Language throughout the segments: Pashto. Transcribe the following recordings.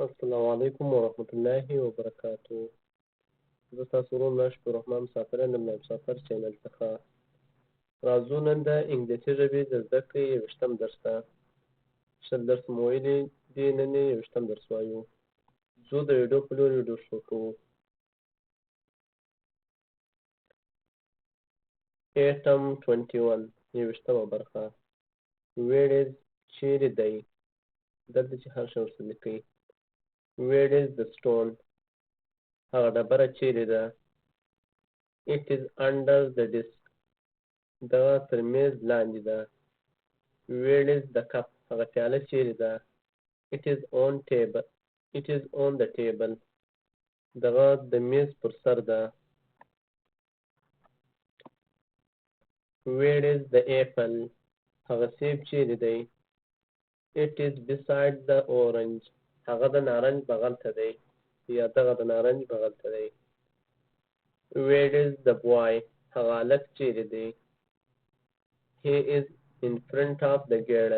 السلام علیکم ورحمة الله وبرکاته. زه ستاسو ورور ناشکر الرحمن مسافر یم له مسافر چینل څخه. راځو نن د انګلیسي ژبې د زده کړې یویشتم درس ته. شل درس مو ویلي دي، نن یې یویشتم درس وایو. ځو د ویډیو په لور ویډیو شروع کوو. ایټم 21 یویشتمه برخه. ویر از چیرې دی؟ دلته چې هر شی ورسره لیکئ. Where is the stone? هغه ډبره چیرې ده؟ It is under the desk. دغه تر میز لاندې ده. Where is the cup? هغه پیاله چیرې ده؟ It is on table. It is on the table. دغه د میز پر سر ده. Where is the apple? هغه سیب چیرې دی؟ It is beside the orange. هغه د نارنج بغل ته دی، یا دغه د نارنج بغل ته دی. Where is the boy? هغه هلک چیرې دی؟ He is in front of the girl.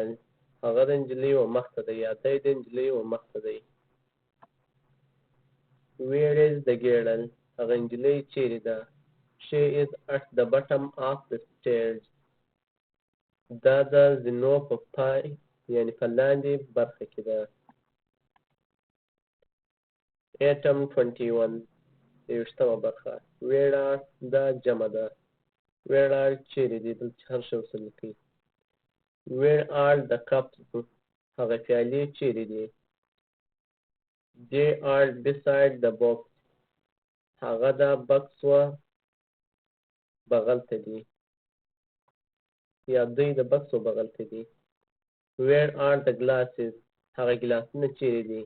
هغه د نجلۍ و مخ ته دی، یا دی د نجلۍ و مخ ته دی. Where is the girl? هغه نجلۍ چیرې ده؟ She is at the bottom of the stairs. دا د زینو په پای یعنې په لاندې برخه کې ده. ایټم 21 یویشتمه برخه. ویړه دا جمع ده. ویړه چیرې دي؟ دلته هر شی ورسره لیکئ. Where are the cups? هغه پیالې چیرې دي؟ They are beside the box. هغه دا بکس و بغل ته دي، یا دوی د بکس و بغل ته دي. Where are the glasses? هغه ګلاسونه چیرې دي؟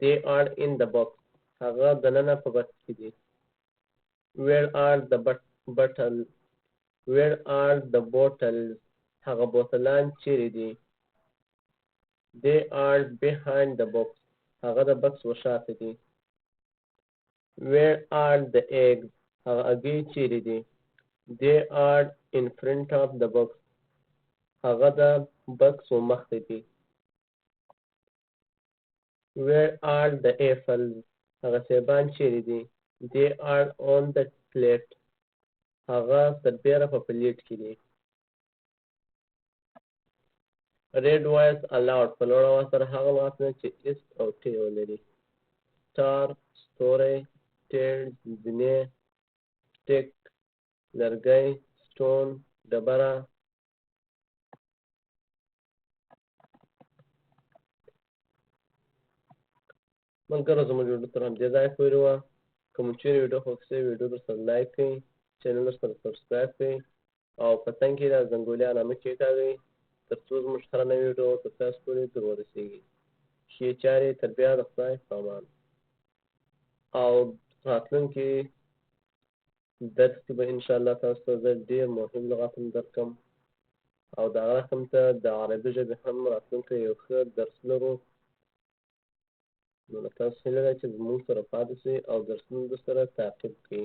They are in the box. هغه دننه په بکس کې دي. Where are the bottles? Where are the bottles? هغه بوتلان چیرې دي؟ They are behind the box. هغه د بکس و شاته دي. Where are the eggs? هغه هګۍ چیرې دي؟ They are in front of the box. هغه د بکس و مخ ته دي. Where are the apples? هغه سیبان چیرې دي؟ They are on the plate. هغه سربیره په پلیټ کې دي. Read voice aloud. په لوړ اواز سره هغه لغتونه چې اس او ټی ولري. سټار، ستوری، ټیل، زینې، سټیک، لرګی، سټون، ډبره. ملګرو زموږ ویډیو تر همدې ځایه پورې وه. که مو چیرې ویډیو خوښ شوې ویډیو درسره لایک کړئ، چینل درسره سبسکرایب کړئ او په څنګ کې د زنګولي علامه کېکاږئ تر څو زموږ هره نوې ویډیو تر تاسو پورې در ورسېږي. ښې چارې تر بیا د خدای په امان. او راتلونکي درس کې به انشاءالله تاسو ته زه ډېر مهم لغاتونه درکړم او د هغه رقم ته د عربي ژبې هم راتلونکی یو ښه درس لرو. نو له تاسو هیله ده چې زموږ سره پاتې شئ او درسونه درسره تعقیب کړئ.